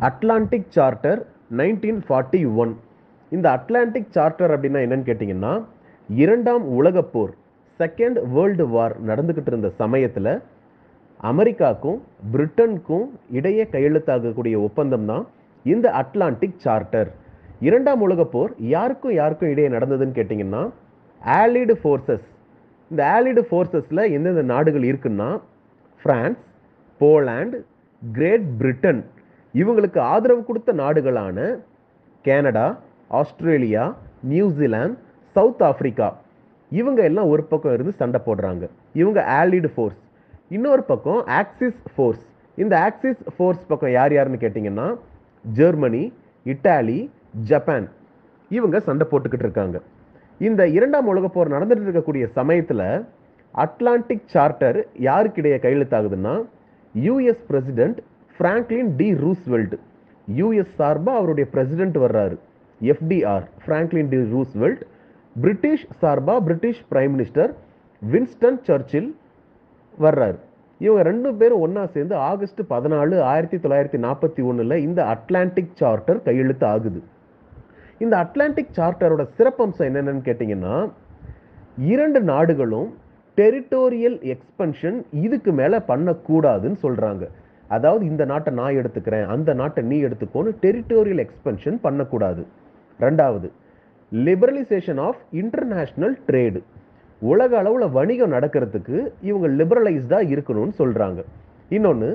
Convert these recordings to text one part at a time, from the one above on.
Atlantic charter 1941. இந்த Atlantic charter அப்படின்னா என்னன்னு கேட்டிங்கன்னா, இரண்டாம் உலகப் போர், செகண்ட் வேர்ல்டு வார் நடந்துக்கிட்டு இருந்த சமயத்தில் அமெரிக்காவுக்கும் பிரிட்டனுக்கும் இடையே கையெழுத்தாகக்கூடிய ஒப்பந்தம் தான் இந்த அட்லாண்டிக் சார்ட்டர். இரண்டாம் உலகப் போர் யாருக்கும் யாருக்கும் இடையே நடந்ததுன்னு கேட்டிங்கன்னா, ஆலிடு ஃபோர்ஸஸ். இந்த ஆலிடு ஃபோர்ஸஸில் எந்தெந்த நாடுகள் இருக்குன்னா, பிரான்ஸ், போலாந்து, கிரேட் பிரிட்டன், இவங்களுக்கு ஆதரவு கொடுத்த நாடுகளான Canada, Australia, New Zealand, south Africa, இவங்க எல்லாம் ஒரு பக்கம் இருந்து சண்டை போடுறாங்க. இவங்க ஆலிடு ஃபோர்ஸ். இன்னொரு பக்கம் ஆக்சிஸ் ஃபோர்ஸ். இந்த ஆக்சிஸ் ஃபோர்ஸ் பக்கம் யார் யாருன்னு கேட்டிங்கன்னா, ஜெர்மனி, இட்டாலி, ஜப்பான், இவங்க சண்டை போட்டுக்கிட்டு இருக்காங்க. இந்த இரண்டாம் உலகப் போர் நடந்துட்டு இருக்கக்கூடிய சமயத்தில் அட்லாண்டிக் சார்ட்டர் யாருக்கிடையே கையெழுத்தாகுதுன்னா, US president Franklin D Roosevelt, US சார்பாக அவருடைய பிரசிடென்ட் வர்றாரு, FDR, Franklin D Roosevelt. British சார்பாக British prime minister Winston Churchill வர்றாரு. இவங்க ரெண்டு பேரும் ஒன்றா சேர்ந்து ஆகஸ்ட் 14, 1941 இந்த அட்லாண்டிக் சார்ட்டர் கையெழுத்து ஆகுது. இந்த அட்லாண்டிக் சார்ட்டரோட சிறப்பம்சம் என்னென்னு கேட்டிங்கன்னா, இரண்டு நாடுகளும் டெரிட்டோரியல் எக்ஸ்பென்ஷன் இதுக்கு மேலே பண்ணக்கூடாதுன்னு சொல்கிறாங்க. அதாவது இந்த நாட்டை நான் எடுத்துக்கிறேன், அந்த நாட்டை நீ எடுத்துக்கோன்னு டெரிட்டோரியல் எக்ஸ்பென்ஷன் பண்ணக்கூடாது. ரெண்டாவது, லிபரலைசேஷன் ஆஃப் இன்டர்நேஷ்னல் ட்ரேடு. உலக அளவில் வணிகம் நடக்கிறதுக்கு இவங்க லிபரலைஸ்டாக இருக்கணும்னு சொல்கிறாங்க. இன்னொன்று,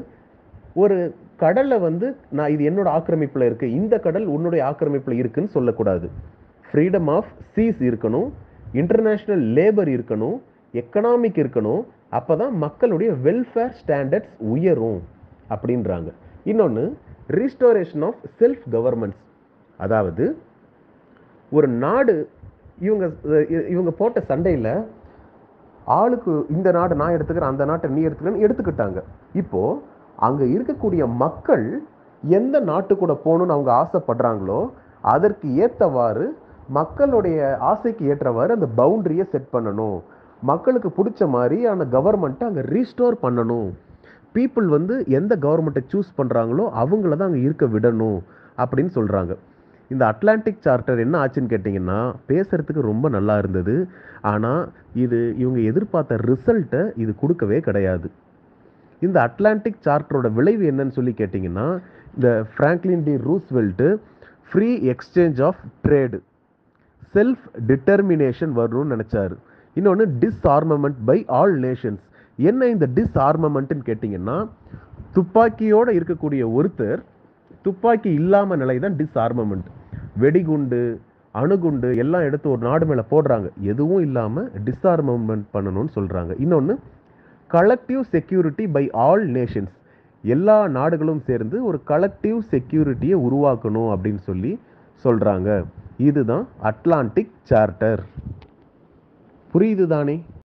ஒரு கடலில் வந்து நான் இது என்னோட ஆக்கிரமிப்பில் இருக்குது, இந்த கடல் உன்னுடைய ஆக்கிரமிப்பில் இருக்குன்னு சொல்லக்கூடாது. ஃப்ரீடம் ஆஃப் சீஸ் இருக்கணும், இன்டர்நேஷ்னல் லேபர் இருக்கணும், எக்கனாமிக் இருக்கணும். அப்போ தான் மக்களுடைய வெல்ஃபேர் ஸ்டாண்டர்ட்ஸ் உயரும் அப்படின்றாங்க. இன்னொன்று, ரீஸ்டோரேஷன் ஆஃப் செல்ஃப் கவர்மெண்ட்ஸ். அதாவது ஒரு நாடு இவங்க போட்ட சண்டையில் ஆளுக்கு இந்த நாடு நான் எடுத்துக்கிறேன், அந்த நாட்டை நீ எடுத்துக்கிறேன்னு எடுத்துக்கிட்டாங்க. இப்போது அங்கே இருக்கக்கூடிய மக்கள் எந்த நாட்டு கூட போகணுன்னு அவங்க ஆசைப்படுறாங்களோ அதற்கு ஏற்றவாறு, மக்களுடைய ஆசைக்கு ஏற்றவாறு அந்த பவுண்டரியை செட் பண்ணணும். மக்களுக்கு பிடிச்ச மாதிரி அந்த கவர்மெண்ட்டை அங்கே ரீஸ்டோர் பண்ணணும். பீப்புள் வந்து எந்த கவர்மெண்ட்டை சூஸ் பண்ணுறாங்களோ அவங்கள தான் அங்கே இருக்க விடணும் அப்படின்னு சொல்கிறாங்க. இந்த அட்லாண்டிக் சார்ட்டர் என்ன ஆச்சுன்னு கேட்டிங்கன்னா, பேசுகிறதுக்கு ரொம்ப நல்லா இருந்தது. ஆனால் இது இவங்க எதிர்பார்த்த ரிசல்ட்டை இது கொடுக்கவே கிடையாது. இந்த அட்லாண்டிக் சார்ட்டரோட விளைவு என்னன்னு சொல்லி கேட்டிங்கன்னா, இந்த Franklin D Roosevelt free exchange of trade, self determination வரணும்னு நினச்சாரு. இன்னொன்று, டிஸ்ஆர்மமெண்ட் பை ஆல் நேஷன்ஸ். என்ன இந்த டிஸ்ஆர்மமெண்ட்டுன்னு கேட்டிங்கன்னா, துப்பாக்கியோடு இருக்கக்கூடிய ஒருத்தர் துப்பாக்கி இல்லாமல் நிலை தான் டிஸ்ஆர்மமெண்ட். வெடிகுண்டு, அணுகுண்டு எல்லாம் எடுத்து ஒரு நாடு மேலே போடுறாங்க, எதுவும் இல்லாமல் டிஸ்ஆர்மமெண்ட் பண்ணணும்னு சொல்கிறாங்க. இன்னொன்று, collective security by all nations. எல்லா நாடுகளும் சேர்ந்து ஒரு கலெக்டிவ் செக்யூரிட்டியை உருவாக்கணும் அப்படின்னு சொல்லி சொல்கிறாங்க. இதுதான் அட்லாண்டிக் சார்ட்டர். புரியுது தானே?